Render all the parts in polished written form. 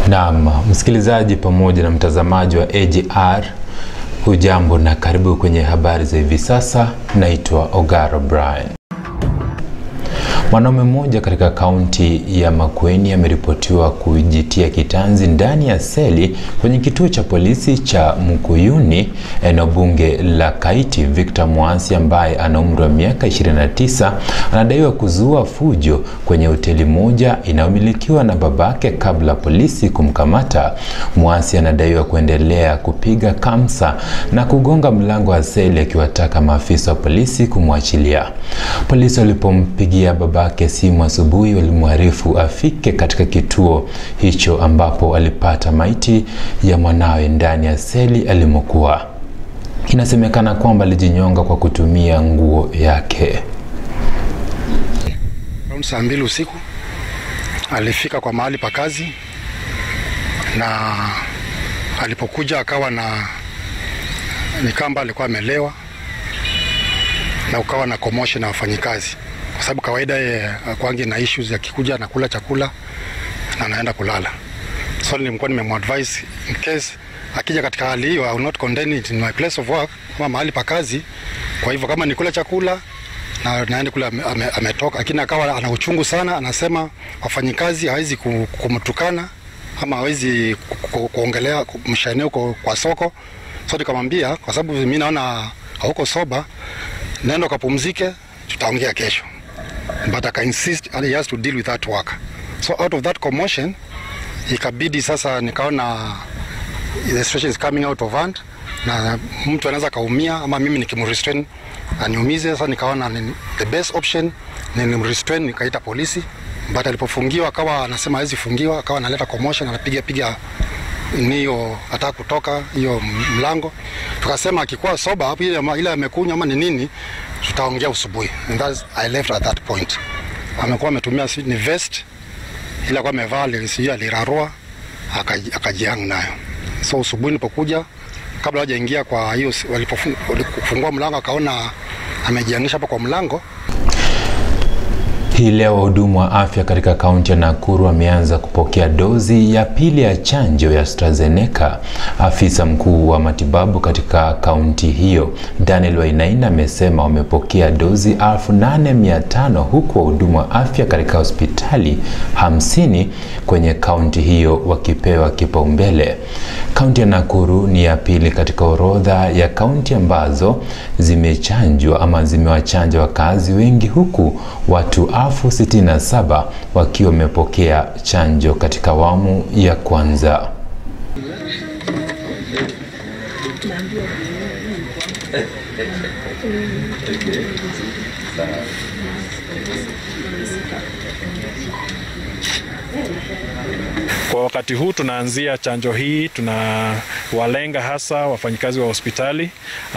Naam, msikilizaji pamoja na mtazamaji wa Agr, hujambo na karibu kwenye habari za hivi sasa. Naitwa Agr Brian. Mwanaume mmoja katika kaunti ya Makueni ameripotiwa kujitia kitanzi ndani ya seli kwenye kituo cha polisi cha Mkuyuni, eneo bunge la Kaiti. Victor Mwasi ambaye ana umri wa miaka 29 anadaiwa kuzua fujo kwenye hoteli moja inayomilikiwa na babake kabla polisi kumkamata. Mwasi anadaiwa kuendelea kupiga kamsa na kugonga mlango wa seli akiwataka maafisa wa polisi kumwachilia. Polisi walipompigia babake simu asubuhi walimwarifu afike katika kituo hicho ambapo alipata maiti ya mwanawe ndani ya seli alimokuwa. Inasemekana kwamba alijinyonga kwa kutumia nguo yake. Saa 2 usiku alifika kwa mahali pa kazi, na alipokuja akawa ni kamba alikuwa amelewa na ukawa na commotion na wafanyikazi, kwa sababu kawaida yeye kwangi na issues ya kikuja na kula chakula na anaenda kulala. So nilimkuwa nimemadvise in case akija katika hali hiyo, I will not condemn it in my place of work, kama mahali pa kazi. Kwa hivyo kama nikula chakula na naenda kula ametoka, lakini akawa ana uchungu sana, anasema wafanyikazi hawezi kumtukana ama hawezi kuongelea mshane huko kwa soko. So nikamwambia kwa sababu mimi naona hauko soba, nenda kapumzike, tutaongea kesho. But I insist and he has to deal with that work. So out of that commotion, ikabidi sasa nikaona the situation is coming out of hand na mtu anaweza kaumia ama mimi nikimrestrain aniumize. Sasa nikaona the best option ni nimrestrain, nikaita polisi. But alipofungiwa akawa anasema hawezi fungiwa, akawa analeta commotion, anapiga niyo hata kutoka hiyo mlango. Tukasema akikuwa soba hapo ile amekunywa ama ni nini, tutaongea usubuhi. And that's I left at that point. Amekuwa ametumia ni vest ile kwa amevaa ile alirarua akajiang nayo. So usubuhi nilipokuja, kabla hajaingia kwa hiyo, walipofungua mlango akaona amejiangisha hapo kwa mlango. Hii leo wahudumu wa afya katika kaunti ya Nakuru wameanza kupokea dozi ya pili ya chanjo ya AstraZeneca. Afisa mkuu wa matibabu katika kaunti hiyo, Daniel Wainaina, amesema wamepokea dozi 8,500 huku wahudumu wa afya katika hospitali 50 kwenye kaunti hiyo wakipewa kipaumbele. Kaunti ya Nakuru ni ya pili katika orodha ya kaunti ambazo zimechanjwa ama zimewachanja wakazi wengi, huku watu 67 wakiwa wamepokea chanjo katika awamu ya kwanza. Kwa wakati huu tunaanzia chanjo hii, tunawalenga hasa wafanyikazi wa hospitali,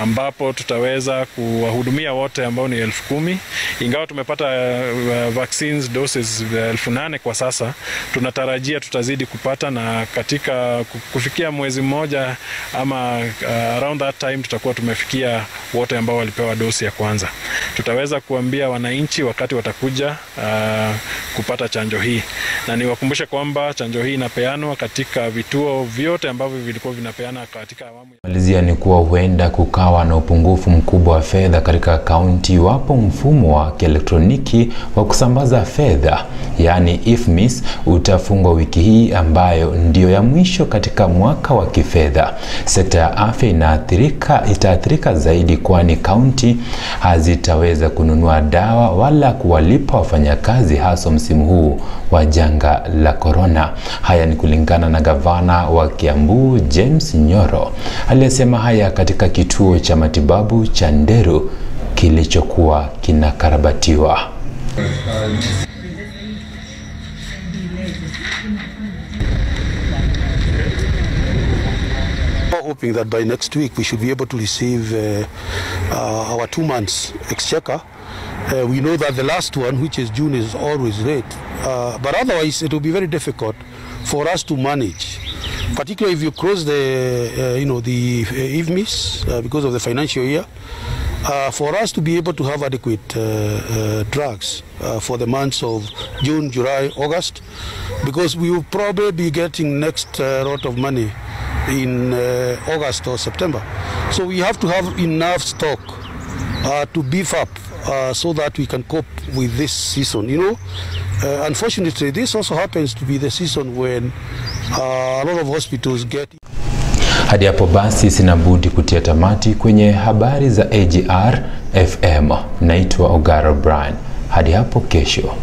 ambapo tutaweza kuwahudumia wote ambao ni 10,000. Ingawa tumepata vaccines doses 8,000 kwa sasa, tunatarajia tutazidi kupata, na katika kufikia mwezi mmoja ama around that time tutakuwa tumefikia wote ambao walipewa dosi ya kwanza. Tutaweza kuambia wananchi wakati watakuja kupata chanjo hii, na niwakumbushe kwamba chanjo hii inapeanwa katika vituo vyote ambavyo vilikuwa vinapeana katika awamu. Malizia ni kuwa huenda kukawa na upungufu mkubwa wa fedha katika kaunti wapo mfumo wa kielektroniki wa kusambaza fedha, yani IFMIS, utafungwa wiki hii ambayo ndio ya mwisho katika mwaka wa kifedha. Sekta ya afya itaathirika zaidi, kwani kaunti hazitaweza kununua dawa wala kuwalipa wafanyakazi hasa msimu huu wa janga la corona. Haya ni kulingana na gavana wa Kiambu James Nyoro, aliyesema haya katika kituo cha matibabu cha Nderu kilichokuwa kinakarabatiwa. Hoping that by next week we should be able to receive our 2 months exchequer. We know that the last one, which is June, is always late, but otherwise it will be very difficult for us to manage, particularly if you cross the the IFMIS because of the financial year. for us to be able to have adequate drugs for the months of June, July, August, because we will probably be getting next lot of money in August or September. So we have to have enough stock to beef up so that we can cope with this season. You know, unfortunately, this also happens to be the season when a lot of hospitals get. Hadi hapo basi sina budi kutia tamati kwenye habari za Agr FM. Naitwa Agr Brian. Hadi hapo kesho.